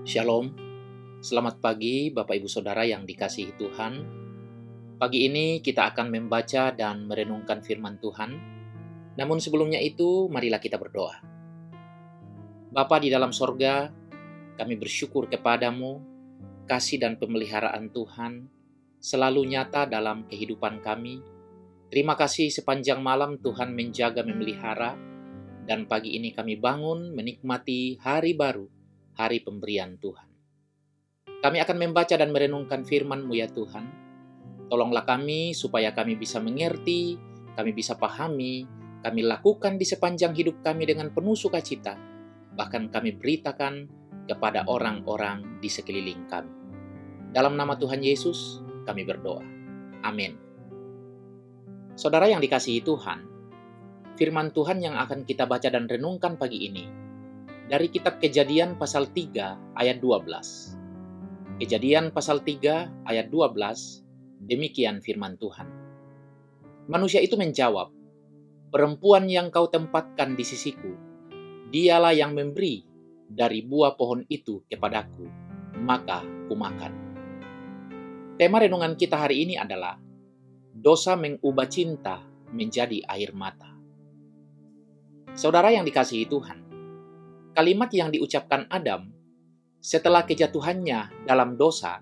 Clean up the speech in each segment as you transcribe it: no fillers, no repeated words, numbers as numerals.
Shalom, selamat pagi Bapak Ibu Saudara yang dikasihi Tuhan. Pagi ini kita akan membaca dan merenungkan firman Tuhan. Namun sebelumnya itu, marilah kita berdoa. Bapa di dalam sorga, kami bersyukur kepadamu, kasih dan pemeliharaan Tuhan selalu nyata dalam kehidupan kami. Terima kasih sepanjang malam Tuhan menjaga memelihara, dan pagi ini kami bangun menikmati hari baru, hari pemberian Tuhan. Kami akan membaca dan merenungkan firman-Mu ya Tuhan. Tolonglah kami supaya kami bisa mengerti, kami bisa pahami, kami lakukan di sepanjang hidup kami dengan penuh sukacita. Bahkan kami beritakan kepada orang-orang di sekeliling kami. Dalam nama Tuhan Yesus, kami berdoa. Amin. Saudara yang dikasihi Tuhan, firman Tuhan yang akan kita baca dan renungkan pagi ini dari kitab Kejadian pasal 3 ayat 12. Kejadian pasal 3 ayat 12, demikian firman Tuhan. Manusia itu menjawab, "Perempuan yang kau tempatkan di sisiku, dialah yang memberi dari buah pohon itu kepadaku, maka kumakan." Tema renungan kita hari ini adalah dosa mengubah cinta menjadi air mata. Saudara yang dikasihi Tuhan, kalimat yang diucapkan Adam setelah kejatuhannya dalam dosa,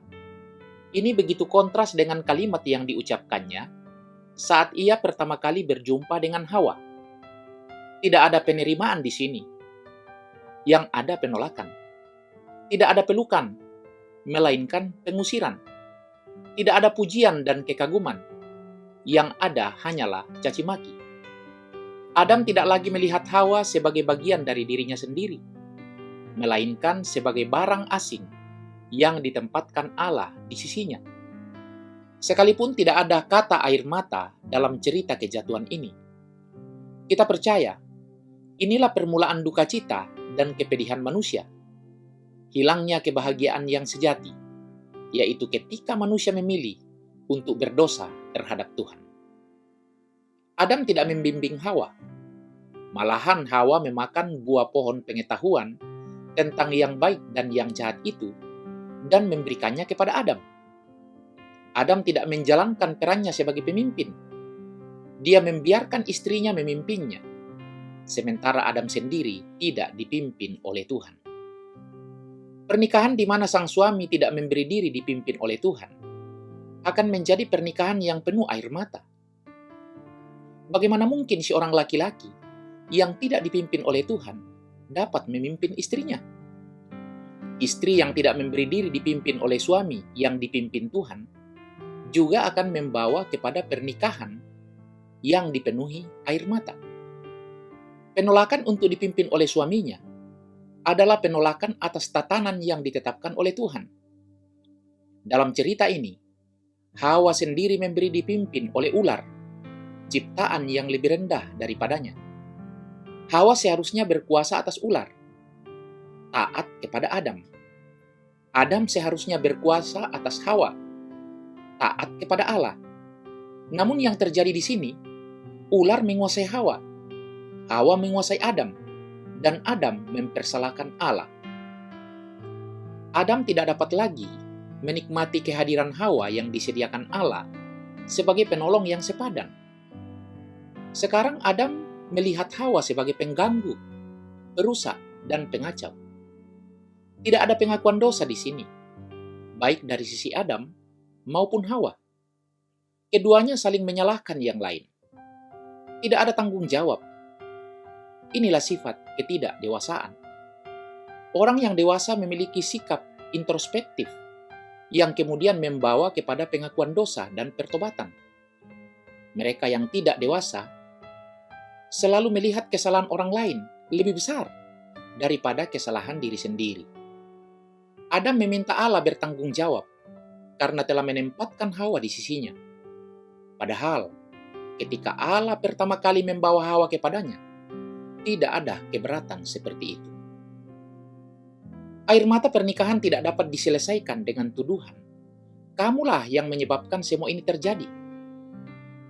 ini begitu kontras dengan kalimat yang diucapkannya saat ia pertama kali berjumpa dengan Hawa. Tidak ada penerimaan di sini, yang ada penolakan. Tidak ada pelukan, melainkan pengusiran. Tidak ada pujian dan kekaguman, yang ada hanyalah caci maki. Adam tidak lagi melihat Hawa sebagai bagian dari dirinya sendiri, melainkan sebagai barang asing yang ditempatkan Allah di sisinya. Sekalipun tidak ada kata air mata dalam cerita kejatuhan ini, kita percaya inilah permulaan duka cita dan kepedihan manusia. Hilangnya kebahagiaan yang sejati, yaitu ketika manusia memilih untuk berdosa terhadap Tuhan. Adam tidak membimbing Hawa. Malahan Hawa memakan buah pohon pengetahuan tentang yang baik dan yang jahat itu dan memberikannya kepada Adam. Adam tidak menjalankan perannya sebagai pemimpin. Dia membiarkan istrinya memimpinnya, sementara Adam sendiri tidak dipimpin oleh Tuhan. Pernikahan di mana sang suami tidak memberi diri dipimpin oleh Tuhan akan menjadi pernikahan yang penuh air mata. Bagaimana mungkin seorang laki-laki yang tidak dipimpin oleh Tuhan dapat memimpin istrinya? Istri yang tidak memberi diri dipimpin oleh suami yang dipimpin Tuhan juga akan membawa kepada pernikahan yang dipenuhi air mata. Penolakan untuk dipimpin oleh suaminya adalah penolakan atas tatanan yang ditetapkan oleh Tuhan. Dalam cerita ini, Hawa sendiri memberi dipimpin oleh ular, ciptaan yang lebih rendah daripadanya. Hawa seharusnya berkuasa atas ular, taat kepada Adam. Adam seharusnya berkuasa atas Hawa, taat kepada Allah. Namun yang terjadi di sini, ular menguasai Hawa, Hawa menguasai Adam, dan Adam mempersalahkan Allah. Adam tidak dapat lagi menikmati kehadiran Hawa yang disediakan Allah sebagai penolong yang sepadan. Sekarang Adam melihat Hawa sebagai pengganggu, perusak, dan pengacau. Tidak ada pengakuan dosa di sini, baik dari sisi Adam maupun Hawa. Keduanya saling menyalahkan yang lain. Tidak ada tanggung jawab. Inilah sifat ketidakdewasaan. Orang yang dewasa memiliki sikap introspektif yang kemudian membawa kepada pengakuan dosa dan pertobatan. Mereka yang tidak dewasa selalu melihat kesalahan orang lain lebih besar daripada kesalahan diri sendiri. Adam meminta Allah bertanggung jawab karena telah menempatkan Hawa di sisinya. Padahal, ketika Allah pertama kali membawa Hawa kepadanya, tidak ada keberatan seperti itu. Air mata pernikahan tidak dapat diselesaikan dengan tuduhan. Kamulah yang menyebabkan semua ini terjadi.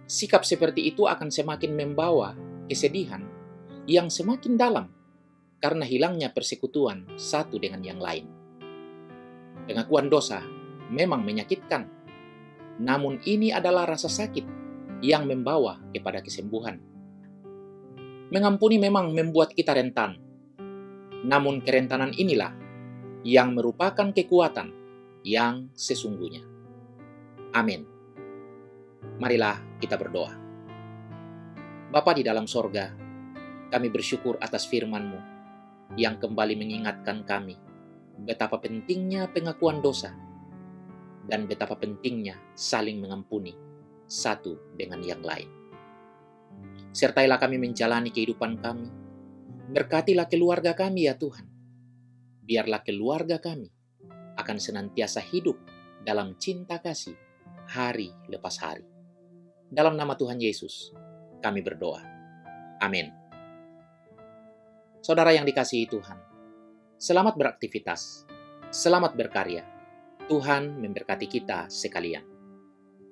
Sikap seperti itu akan semakin membawa kesedihan yang semakin dalam karena hilangnya persekutuan satu dengan yang lain. Pengakuan dosa memang menyakitkan, namun ini adalah rasa sakit yang membawa kepada kesembuhan. Mengampuni memang membuat kita rentan, namun kerentanan inilah yang merupakan kekuatan yang sesungguhnya. Amin. Marilah kita berdoa. Bapa di dalam sorga, kami bersyukur atas firman-Mu yang kembali mengingatkan kami betapa pentingnya pengakuan dosa dan betapa pentingnya saling mengampuni satu dengan yang lain. Sertailah kami menjalani kehidupan kami. Berkatilah keluarga kami ya Tuhan. Biarlah keluarga kami akan senantiasa hidup dalam cinta kasih hari lepas hari. Dalam nama Tuhan Yesus, kami berdoa. Amin. Saudara yang dikasihi Tuhan, selamat beraktivitas, selamat berkarya. Tuhan memberkati kita sekalian.